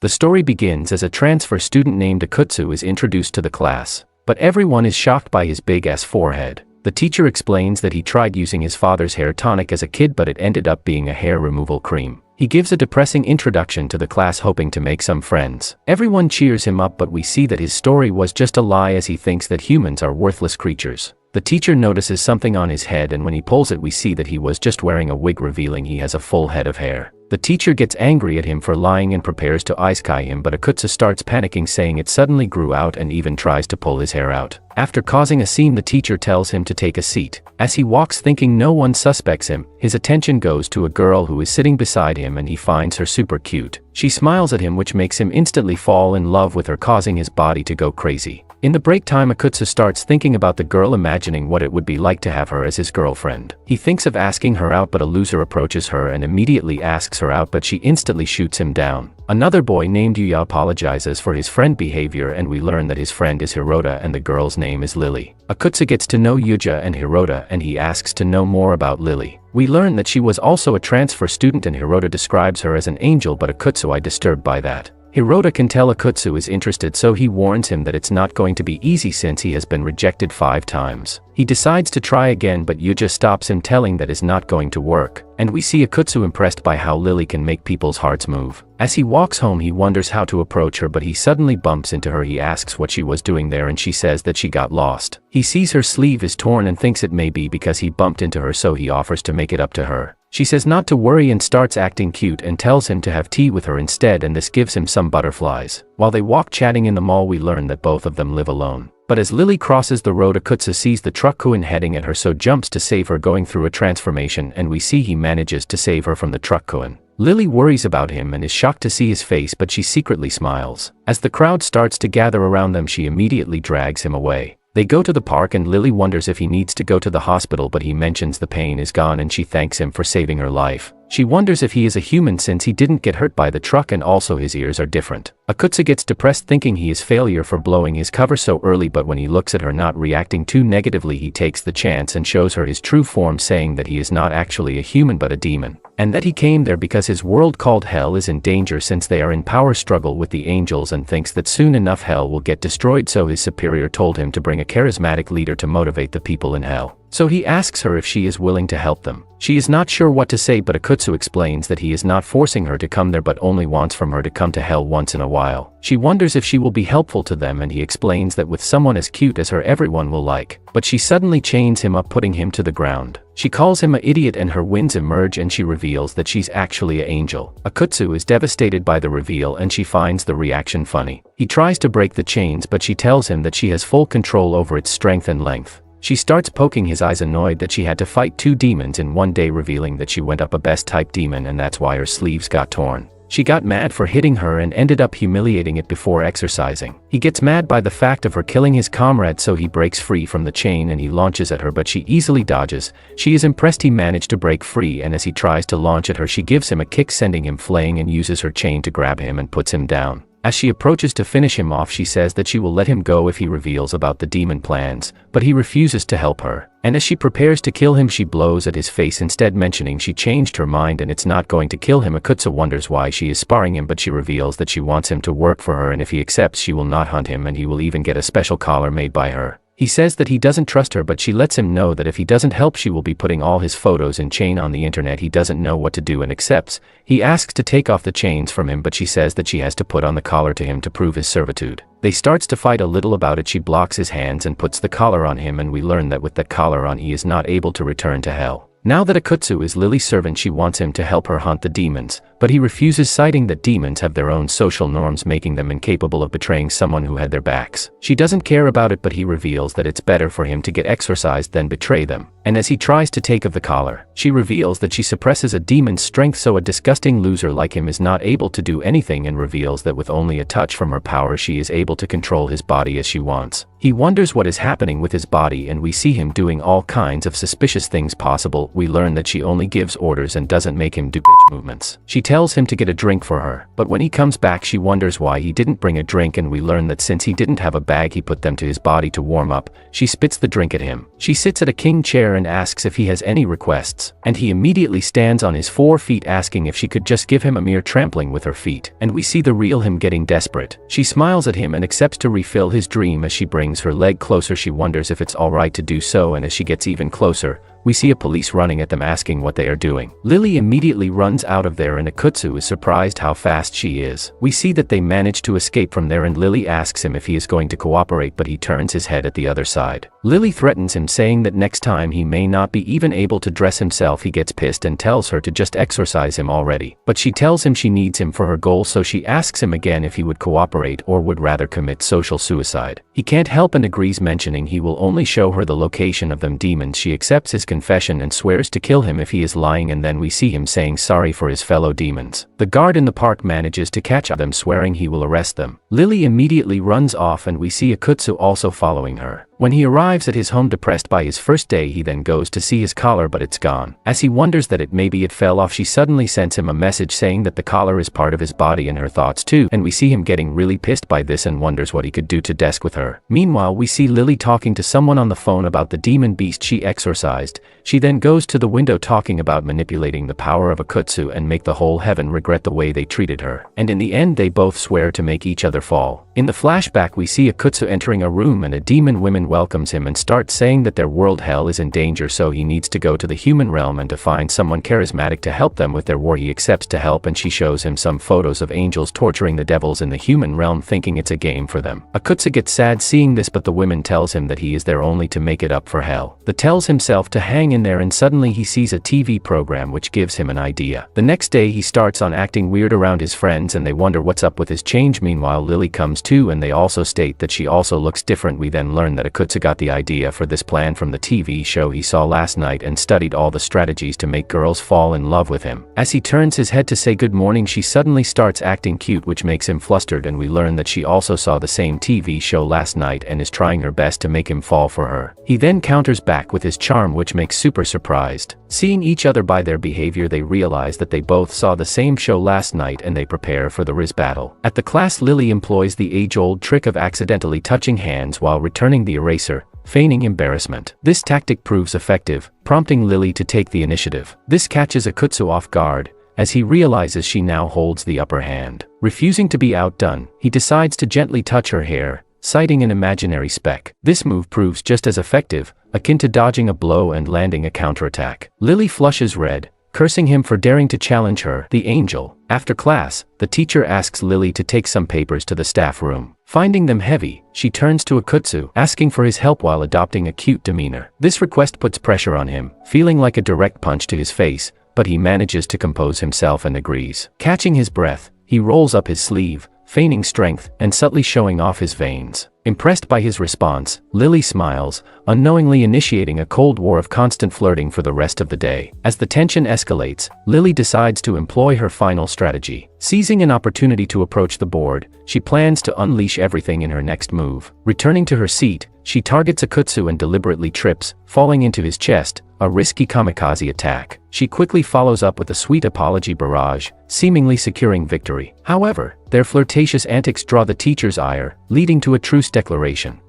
The story begins as a transfer student named Akutsu is introduced to the class, but everyone is shocked by his big-ass forehead. The teacher explains that he tried using his father's hair tonic as a kid but it ended up being a hair removal cream. He gives a depressing introduction to the class hoping to make some friends. Everyone cheers him up but we see that his story was just a lie as he thinks that humans are worthless creatures. The teacher notices something on his head and when he pulls it we see that he was just wearing a wig revealing he has a full head of hair. The teacher gets angry at him for lying and prepares to ice-kai him but Akutsu starts panicking saying it suddenly grew out and even tries to pull his hair out. After causing a scene the teacher tells him to take a seat. As he walks thinking no one suspects him, his attention goes to a girl who is sitting beside him and he finds her super cute. She smiles at him which makes him instantly fall in love with her causing his body to go crazy. In the break time Akutsu starts thinking about the girl imagining what it would be like to have her as his girlfriend. He thinks of asking her out but a loser approaches her and immediately asks her out but she instantly shoots him down. Another boy named Yuya apologizes for his friend behavior and we learn that his friend is Hirota and the girl's name is Lily. Akutsu gets to know Yuya and Hirota and he asks to know more about Lily. We learn that she was also a transfer student and Hirota describes her as an angel but Akutsu is disturbed by that. Hirota can tell Akutsu is interested so he warns him that it's not going to be easy since he has been rejected 5 times. He decides to try again but Yuya stops him telling that is not going to work, and we see Akutsu impressed by how Lily can make people's hearts move. As he walks home he wonders how to approach her but he suddenly bumps into her. He asks what she was doing there and she says that she got lost. He sees her sleeve is torn and thinks it may be because he bumped into her so he offers to make it up to her. She says not to worry and starts acting cute and tells him to have tea with her instead and this gives him some butterflies. While they walk chatting in the mall we learn that both of them live alone. But as Lily crosses the road Akutsu sees the truck-kun heading at her so jumps to save her going through a transformation and we see he manages to save her from the truck-kun. Lily worries about him and is shocked to see his face but she secretly smiles. As the crowd starts to gather around them she immediately drags him away. They go to the park and Lily wonders if he needs to go to the hospital but he mentions the pain is gone and she thanks him for saving her life. She wonders if he is a human since he didn't get hurt by the truck and also his ears are different. Akutsu gets depressed thinking he is failure for blowing his cover so early but when he looks at her not reacting too negatively he takes the chance and shows her his true form saying that he is not actually a human but a demon. And that he came there because his world called Hell is in danger since they are in power struggle with the angels and thinks that soon enough Hell will get destroyed so his superior told him to bring a charismatic leader to motivate the people in Hell. So he asks her if she is willing to help them. She is not sure what to say but Akutsu explains that he is not forcing her to come there but only wants from her to come to Hell once in a while. She wonders if she will be helpful to them and he explains that with someone as cute as her everyone will like. But she suddenly chains him up putting him to the ground. She calls him an idiot and her winds emerge and she reveals that she's actually an angel. Akutsu is devastated by the reveal and she finds the reaction funny. He tries to break the chains but she tells him that she has full control over its strength and length. She starts poking his eyes annoyed that she had to fight 2 demons in one day revealing that she went up a best type demon and that's why her sleeves got torn. She got mad for hitting her and ended up humiliating it before exercising. He gets mad by the fact of her killing his comrade so he breaks free from the chain and he launches at her but she easily dodges. She is impressed he managed to break free and as he tries to launch at her she gives him a kick sending him flaying and uses her chain to grab him and puts him down. As she approaches to finish him off she says that she will let him go if he reveals about the demon plans, but he refuses to help her. And as she prepares to kill him she blows at his face instead mentioning she changed her mind and it's not going to kill him. Akutsu wonders why she is sparring him but she reveals that she wants him to work for her and if he accepts she will not hunt him and he will even get a special collar made by her. He says that he doesn't trust her but she lets him know that if he doesn't help she will be putting all his photos in chain on the internet. He doesn't know what to do and accepts. He asks to take off the chains from him but she says that she has to put on the collar to him to prove his servitude. They starts to fight a little about it. She blocks his hands and puts the collar on him and we learn that with that collar on he is not able to return to Hell. Now that Akutsu is Lily's servant she wants him to help her hunt the demons, but he refuses citing that demons have their own social norms making them incapable of betraying someone who had their backs. She doesn't care about it but he reveals that it's better for him to get exorcised than betray them. And as he tries to take of the collar, she reveals that she suppresses a demon's strength so a disgusting loser like him is not able to do anything and reveals that with only a touch from her power she is able to control his body as she wants. He wonders what is happening with his body and we see him doing all kinds of suspicious things possible we learn that she only gives orders and doesn't make him do bitch movements. She tells him to get a drink for her, but when he comes back she wonders why he didn't bring a drink, and we learn that since he didn't have a bag he put them to his body to warm up. She spits the drink at him. She sits at a king chair and asks if he has any requests, and he immediately stands on his 4 feet asking if she could just give him a mere trampling with her feet. And we see the real him getting desperate. She smiles at him and accepts to refill his dream. As she brings her leg closer she wonders if it's alright to do so, and as she gets even closer, we see a police running at them asking what they are doing. Lily immediately runs out of there and Akutsu is surprised how fast she is. We see that they manage to escape from there and Lily asks him if he is going to cooperate, but he turns his head at the other side. Lily threatens him, saying that next time he may not be even able to dress himself. He gets pissed and tells her to just exorcise him already. But she tells him she needs him for her goal, so she asks him again if he would cooperate or would rather commit social suicide. He can't help and agrees, mentioning he will only show her the location of them demons. She accepts his confession and swears to kill him if he is lying, and then we see him saying sorry for his fellow demons. The guard in the park manages to catch them, swearing he will arrest them. Lily immediately runs off and we see Akutsu also following her. When he arrives at his home depressed by his first day, he then goes to see his collar, but it's gone. As he wonders that maybe it fell off, she suddenly sends him a message saying that the collar is part of his body and her thoughts too, and we see him getting really pissed by this and wonders what he could do to desk with her. Meanwhile, we see Lily talking to someone on the phone about the demon beast she exorcised. She then goes to the window talking about manipulating the power of Akutsu and make the whole heaven regret the way they treated her. And in the end they both swear to make each other fall. In the flashback we see Akutsu entering a room and a demon woman welcomes him and starts saying that their world hell is in danger, so he needs to go to the human realm and to find someone charismatic to help them with their war. He accepts to help and she shows him some photos of angels torturing the devils in the human realm, thinking it's a game for them. Akutsu gets sad seeing this, but the woman tells him that he is there only to make it up for hell. The tells himself to hang in there, and suddenly he sees a TV program which gives him an idea. The next day he starts on acting weird around his friends and they wonder what's up with his change. Meanwhile Lily comes too and they also state that she also looks different. We then learn that Akutsu got the idea for this plan from the TV show he saw last night and studied all the strategies to make girls fall in love with him. As he turns his head to say good morning, she suddenly starts acting cute, which makes him flustered, and we learn that she also saw the same TV show last night and is trying her best to make him fall for her. He then counters back with his charm, which makes super surprised. Seeing each other by their behavior, they realize that they both saw the same show last night and they prepare for the Riz battle. At the class, Lily employs the age-old trick of accidentally touching hands while returning the eraser, feigning embarrassment. This tactic proves effective, prompting Lily to take the initiative. This catches Akutsu off guard, as he realizes she now holds the upper hand. Refusing to be outdone, he decides to gently touch her hair, citing an imaginary speck. This move proves just as effective, akin to dodging a blow and landing a counterattack. Lily flushes red, cursing him for daring to challenge her, the angel. After class, the teacher asks Lily to take some papers to the staff room. Finding them heavy, she turns to Akutsu, asking for his help while adopting a cute demeanor. This request puts pressure on him, feeling like a direct punch to his face, but he manages to compose himself and agrees. Catching his breath, he rolls up his sleeve, feigning strength and subtly showing off his veins. Impressed by his response, Lily smiles, unknowingly initiating a cold war of constant flirting for the rest of the day. As the tension escalates, Lily decides to employ her final strategy. Seizing an opportunity to approach the board, she plans to unleash everything in her next move. Returning to her seat, she targets Akutsu and deliberately trips, falling into his chest, a risky kamikaze attack. She quickly follows up with a sweet apology barrage, seemingly securing victory. However, their flirtatious antics draw the teacher's ire, leading to a truce declaration.